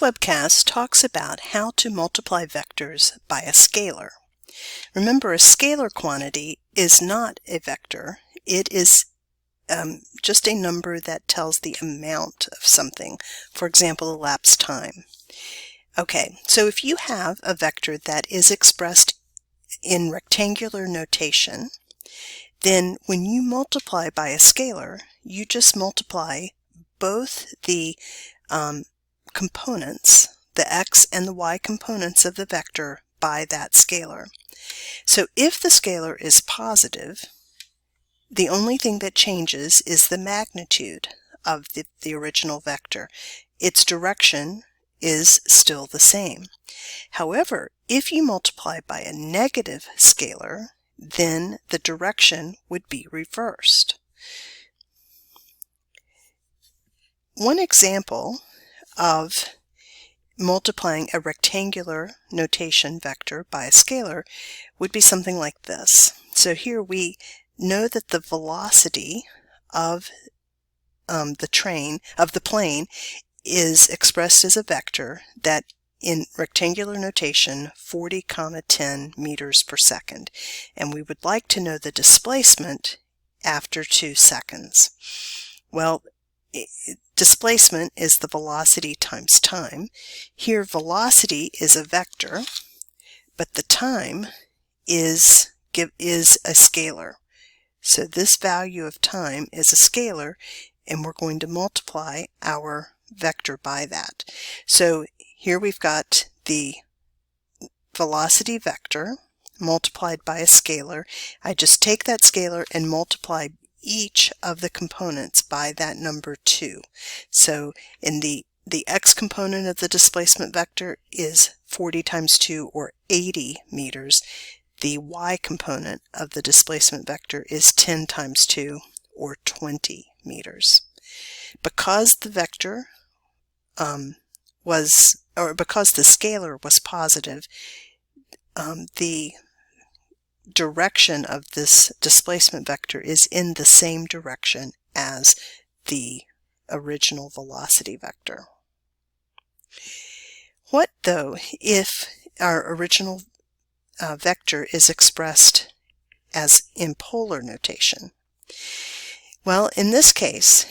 This webcast talks about how to multiply vectors by a scalar. Remember, a scalar quantity is not a vector. It is just a number that tells the amount of something, for example, elapsed time. Okay, so if you have a vector that is expressed in rectangular notation, then when you multiply by a scalar, you just multiply both the components, the x and the y components of the vector, by that scalar. So if the scalar is positive, the only thing that changes is the magnitude of the original vector. Its direction is still the same. However, if you multiply by a negative scalar, then the direction would be reversed. One example of multiplying a rectangular notation vector by a scalar would be something like this. So here we know that the velocity of the plane is expressed as a vector that in rectangular notation 40, 10 meters per second, and we would like to know the displacement after 2 seconds. Well, displacement is the velocity times time. Here velocity is a vector, but the time is a scalar. So this value of time is a scalar, and we're going to multiply our vector by that. So here we've got the velocity vector multiplied by a scalar. I just take that scalar and multiply each of the components by that number 2. So in the x component of the displacement vector is 40 times 2, or 80 meters. The y component of the displacement vector is 10 times 2, or 20 meters. Because the vector because the scalar was positive, the direction of this displacement vector is in the same direction as the original velocity vector. What though if our original vector is expressed as in polar notation? Well, in this case,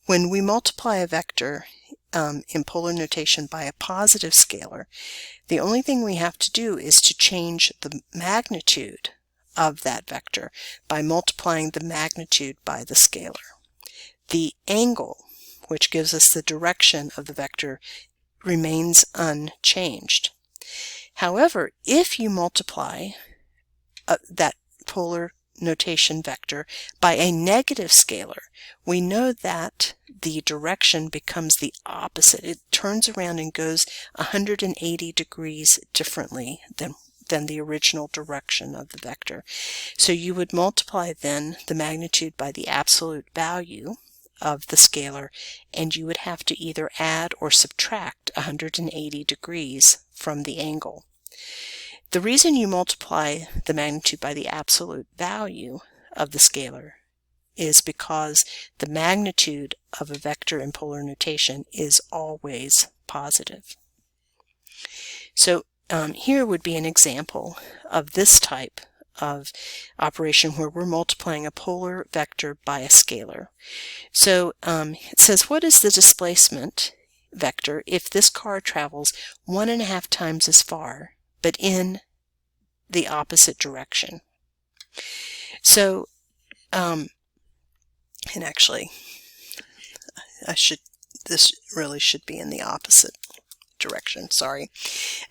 when we multiply a vector in polar notation by a positive scalar, the only thing we have to do is to change the magnitude of that vector by multiplying the magnitude by the scalar. The angle, which gives us the direction of the vector, remains unchanged. However, if you multiply that polar notation vector by a negative scalar, we know that the direction becomes the opposite. It turns around and goes 180 degrees differently than the original direction of the vector. So you would multiply then the magnitude by the absolute value of the scalar, and you would have to either add or subtract 180 degrees from the angle. The reason you multiply the magnitude by the absolute value of the scalar is because the magnitude of a vector in polar notation is always positive. So here would be an example of this type of operation where we're multiplying a polar vector by a scalar. So it says, what is the displacement vector if this car travels 1.5 times as far but in the opposite direction? So, and actually, this really should be in the opposite direction, sorry.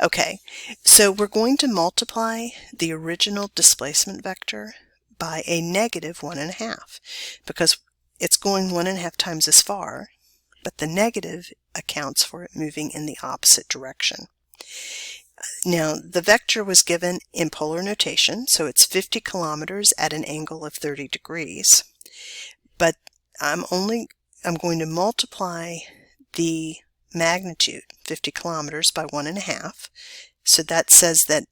Okay, so we're going to multiply the original displacement vector by a negative 1.5, because it's going 1.5 times as far, but the negative accounts for it moving in the opposite direction. Now, the vector was given in polar notation, so it's 50 kilometers at an angle of 30 degrees. But I'm going to multiply the magnitude, 50 kilometers, by 1.5. So that says that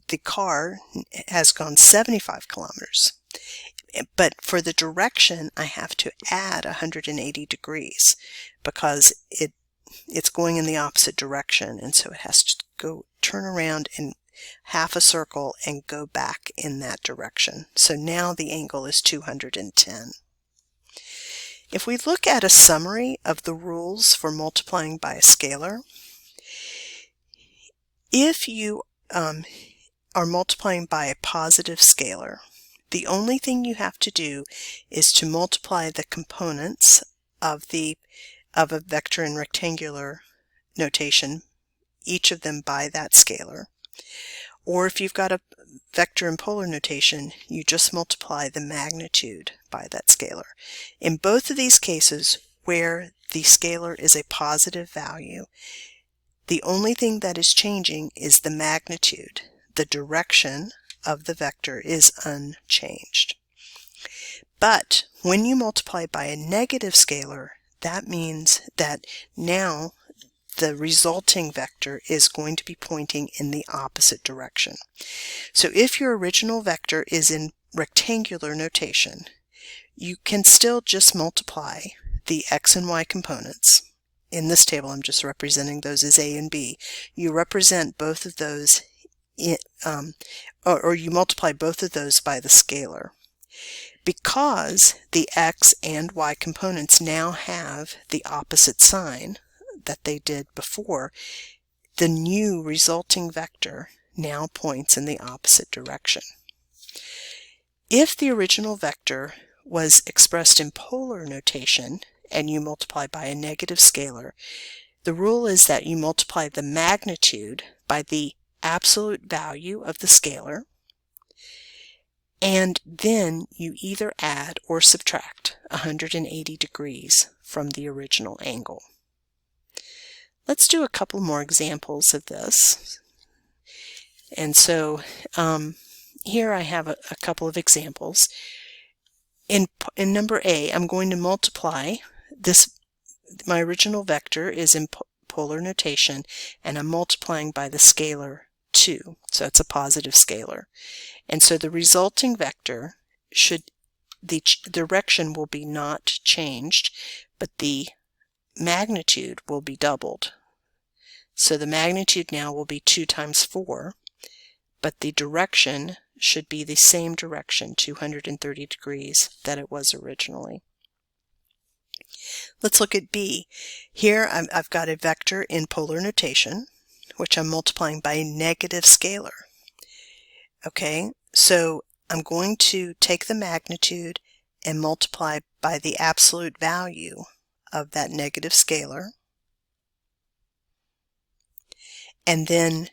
the car has gone 75 kilometers. But for the direction, I have to add 180 degrees because it's going in the opposite direction, and so it has to turn around in half a circle and go back in that direction. So now the angle is 210. If we look at a summary of the rules for multiplying by a scalar, if you are multiplying by a positive scalar, the only thing you have to do is to multiply the components of a vector in rectangular notation, each of them by that scalar. Or if you've got a vector in polar notation, you just multiply the magnitude by that scalar. In both of these cases, where the scalar is a positive value, the only thing that is changing is the magnitude. The direction of the vector is unchanged. But when you multiply by a negative scalar, that means that now the resulting vector is going to be pointing in the opposite direction. So if your original vector is in rectangular notation, you can still just multiply the x and y components. In this table, I'm just representing those as a and b. You represent both of those, or you multiply both of those by the scalar. Because the x and y components now have the opposite sign that they did before, the new resulting vector now points in the opposite direction. If the original vector was expressed in polar notation and you multiply by a negative scalar, the rule is that you multiply the magnitude by the absolute value of the scalar, and then you either add or subtract 180 degrees from the original angle. Let's do a couple more examples of this. And so here I have a couple of examples. In number A, I'm going to multiply this. My original vector is in polar notation, and I'm multiplying by the scalar 2. So it's a positive scalar. And so the resulting vector the direction will be not changed, but the magnitude will be doubled. So the magnitude now will be 2 times 4, but the direction should be the same direction, 230 degrees, that it was originally. Let's look at B. Here I've got a vector in polar notation, which I'm multiplying by a negative scalar. Okay, so I'm going to take the magnitude and multiply by the absolute value of that negative scalar. And then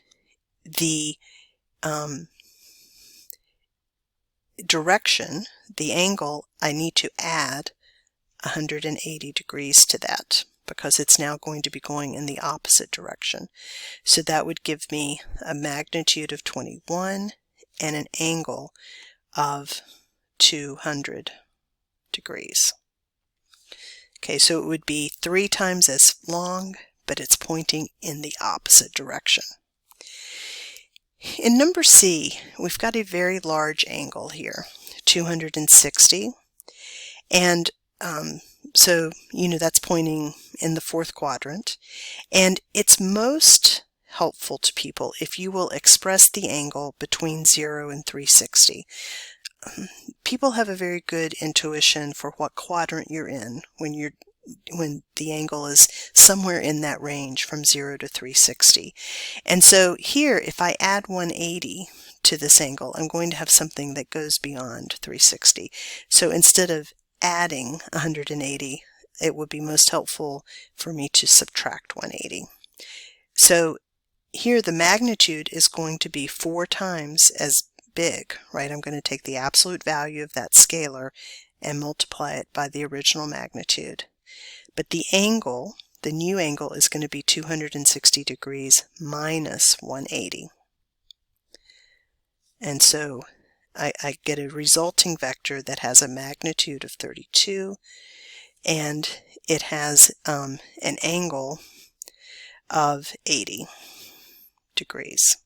the direction, the angle, I need to add 180 degrees to that because it's now going to be going in the opposite direction. So that would give me a magnitude of 21 and an angle of 200 degrees. Okay, so it would be 3 times as long, but it's pointing in the opposite direction. In number C, we've got a very large angle here, 260, and so that's pointing in the 4th quadrant, and it's most helpful to people if you will express the angle between 0 and 360. People have a very good intuition for what quadrant you're in when the angle is somewhere in that range from 0 to 360. And so here, if I add 180 to this angle, I'm going to have something that goes beyond 360. So instead of adding 180, it would be most helpful for me to subtract 180. So here the magnitude is going to be 4 times as big, right? I'm going to take the absolute value of that scalar and multiply it by the original magnitude. But the angle, the new angle, is going to be 260 degrees minus 180. And so I get a resulting vector that has a magnitude of 32, and it has an angle of 80 degrees.